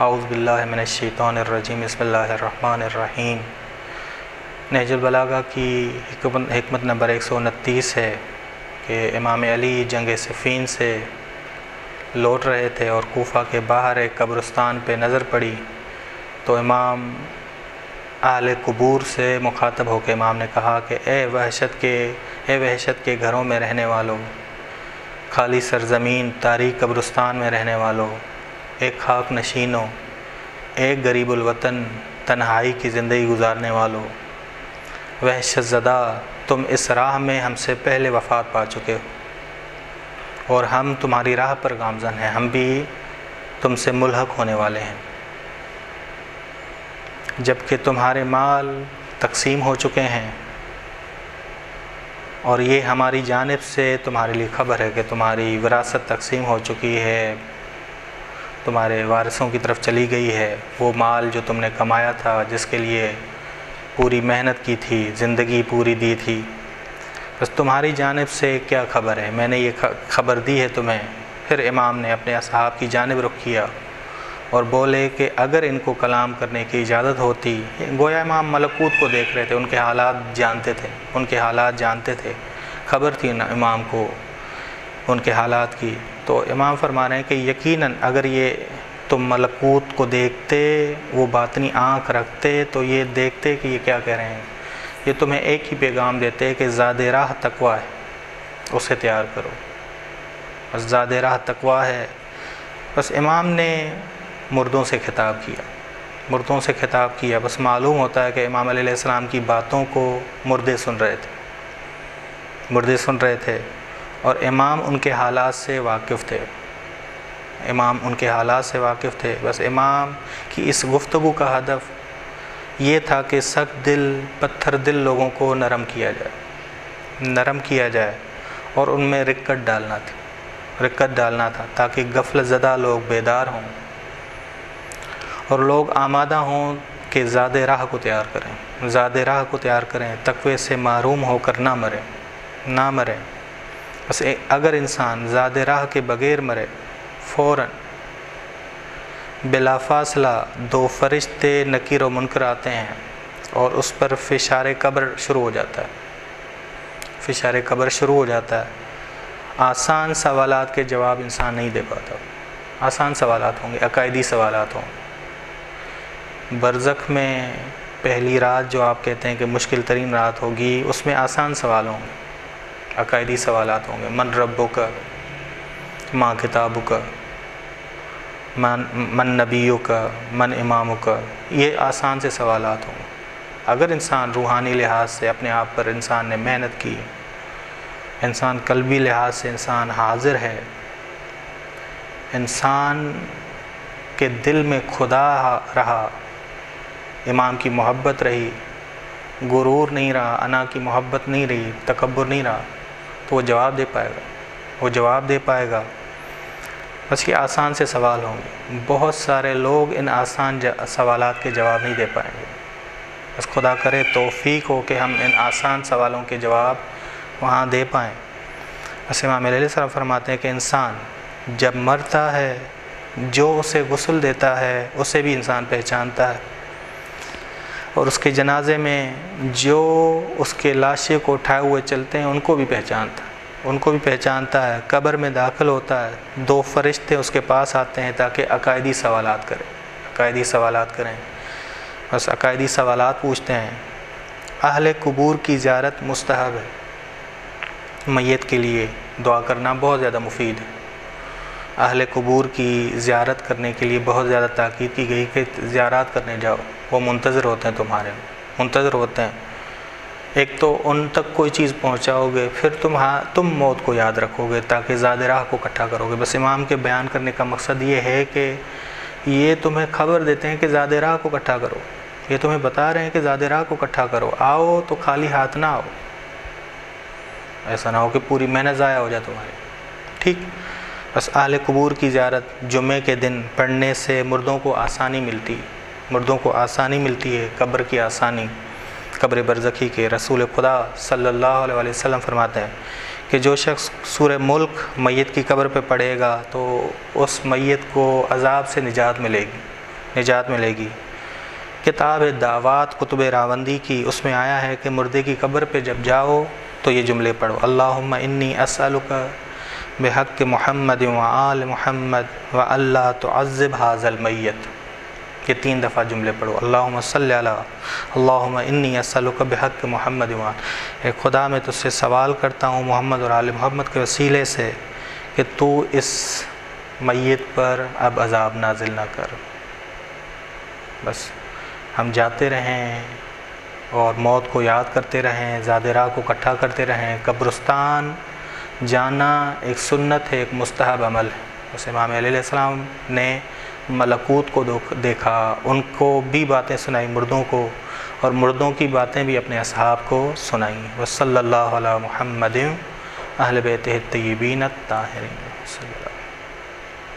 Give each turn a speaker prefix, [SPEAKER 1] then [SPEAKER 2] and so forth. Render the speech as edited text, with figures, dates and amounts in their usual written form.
[SPEAKER 1] اعوذ باللہ من الشیطان الرجیم بسم اللہ الرحمن الرحیم۔ نہج البلاغہ کی حکمت نمبر 129 ہے کہ امام علی جنگ صفین سے لوٹ رہے تھے اور کوفہ کے باہر ایک قبرستان پہ نظر پڑی تو امام اہل قبور سے مخاطب ہو کے امام نے کہا کہ اے وحشت کے گھروں میں رہنے والوں، خالی سرزمین تاریک قبرستان میں رہنے والوں، ایک خاک نشینوں، ایک غریب الوطن تنہائی کی زندگی گزارنے والوں، وحشت زدہ تم اس راہ میں ہم سے پہلے وفات پا چکے ہو اور ہم تمہاری راہ پر گامزن ہیں، ہم بھی تم سے ملحق ہونے والے ہیں، جبکہ تمہارے مال تقسیم ہو چکے ہیں اور یہ ہماری جانب سے تمہارے لیے خبر ہے کہ تمہاری وراثت تقسیم ہو چکی ہے، تمہارے وارثوں کی طرف چلی گئی ہے، وہ مال جو تم نے کمایا تھا، جس کے لیے پوری محنت کی تھی، زندگی پوری دی تھی، بس تمہاری جانب سے کیا خبر ہے، میں نے یہ خبر دی ہے تمہیں۔ پھر امام نے اپنے اصحاب کی جانب رخ کیا اور بولے کہ اگر ان کو کلام کرنے کی اجازت ہوتی، گویا امام ملکوت کو دیکھ رہے تھے، ان کے حالات جانتے تھے، خبر تھی امام کو ان کے حالات کی، تو امام فرما رہے ہیں کہ یقیناً اگر یہ تم ملکوت کو دیکھتے، وہ باطنی آنکھ رکھتے تو یہ دیکھتے کہ یہ کیا کہہ رہے ہیں، یہ تمہیں ایک ہی پیغام دیتے کہ زاد راہ تقویٰ ہے، اسے تیار کرو، بس زاد راہ تقویٰ ہے۔ بس امام نے مردوں سے خطاب کیا، بس معلوم ہوتا ہے کہ امام علیہ السلام کی باتوں کو مردے سن رہے تھے اور امام ان کے حالات سے واقف تھے، بس امام کی اس گفتگو کا ہدف یہ تھا کہ سخت دل پتھر دل لوگوں کو نرم کیا جائے اور ان میں رکت ڈالنا تھا تاکہ غفلت زدہ لوگ بیدار ہوں اور لوگ آمادہ ہوں کہ زاد راہ کو تیار کریں، تقوی سے محروم ہو کر نہ مریں۔ بس اگر انسان زاد راہ کے بغیر مرے، فوراً بلا فاصلہ دو فرشتے نکیر و منکر آتے ہیں اور اس پر فشار قبر شروع ہو جاتا ہے۔ آسان سوالات کے جواب انسان نہیں دے پاتا، آسان سوالات ہوں گے، عقائدی سوالات ہوں گے۔ برزخ میں پہلی رات جو آپ کہتے ہیں کہ مشکل ترین رات ہوگی، اس میں آسان سوال ہوں گے، عقائدی سوالات ہوں گے، من ربک، ما کتابک، من نبیک، من امامک، یہ آسان سے سوالات ہوں گے۔ اگر انسان روحانی لحاظ سے اپنے آپ پر انسان نے محنت کی، انسان قلبی لحاظ سے انسان حاضر ہے، انسان کے دل میں خدا رہا، امام کی محبت رہی، غرور نہیں رہا، انا کی محبت نہیں رہی، تکبر نہیں رہا، تو وہ جواب دے پائے گا۔ بس یہ آسان سے سوال ہوں گے، بہت سارے لوگ ان آسان سوالات کے جواب نہیں دے پائیں گے، بس خدا کرے توفیق ہو کہ ہم ان آسان سوالوں کے جواب وہاں دے پائیں۔ بس امام علیہ السلام فرماتے ہیں کہ انسان جب مرتا ہے، جو اسے غسل دیتا ہے اسے بھی انسان پہچانتا ہے، اور اس کے جنازے میں جو اس کے لاشے کو اٹھائے ہوئے چلتے ہیں ان کو بھی پہچانتا ہے۔ قبر میں داخل ہوتا ہے، دو فرشتے اس کے پاس آتے ہیں تاکہ عقائدی سوالات کریں، بس عقائدی سوالات پوچھتے ہیں۔ اہل قبور کی زیارت مستحب ہے، میت کے لیے دعا کرنا بہت زیادہ مفید ہے۔ اہل قبور کی زیارت کرنے کے لیے بہت زیادہ تاکید کی گئی کہ زیارات کرنے جاؤ، وہ منتظر ہوتے ہیں، ایک تو ان تک کوئی چیز پہنچاؤ گے، پھر تم موت کو یاد رکھو گے تاکہ زاد راہ کو اکٹھا کرو گے۔ بس امام کے بیان کرنے کا مقصد یہ ہے کہ یہ تمہیں خبر دیتے ہیں کہ زاد راہ کو اکٹھا کرو، یہ تمہیں بتا رہے ہیں کہ زاد راہ کو اکٹھا کرو، آؤ تو خالی ہاتھ نہ آؤ، ایسا نہ ہو کہ پوری محنت ضائع ہو جائے تمہاری، ٹھیک۔ بس اہل قبور کی زیارت جمعے کے دن پڑھنے سے مردوں کو آسانی ملتی ہے، قبر کی آسانی، قبر برزخی کے۔ رسول خدا صلی اللہ علیہ وسلم فرماتے ہیں کہ جو شخص سورہ ملک میت کی قبر پہ پڑھے گا تو اس میت کو عذاب سے نجات ملے گی، نجات ملے گی۔ کتاب دعوات کتب راوندی کی، اس میں آیا ہے کہ مردے کی قبر پہ جب جاؤ تو یہ جملے پڑھو، اللہم انی اسألک بحق محمد و آل محمد و اللہ تعذب ھذا المیت۔ یہ 3 دفعہ جملے پڑھو، اللہم صلی علی، اللہم انی اسألک بحق محمد و آل، اے خدا میں تجھ سے سوال کرتا ہوں محمد اور آل محمد کے وسیلے سے کہ تو اس میت پر اب عذاب نازل نہ کر۔ بس ہم جاتے رہیں اور موت کو یاد کرتے رہیں، زاد راہ کو اکٹھا کرتے رہیں۔ قبرستان جانا ایک سنت ہے، ایک مستحب عمل ہے۔ اس امام علیہ السلام نے ملکوت کو دیکھا، ان کو بھی باتیں سنائی مردوں کو، اور مردوں کی باتیں بھی اپنے اصحاب کو سنائیں۔ وصلی اللہ علی محمد اہل بیتہ الطیبین الطاہرین۔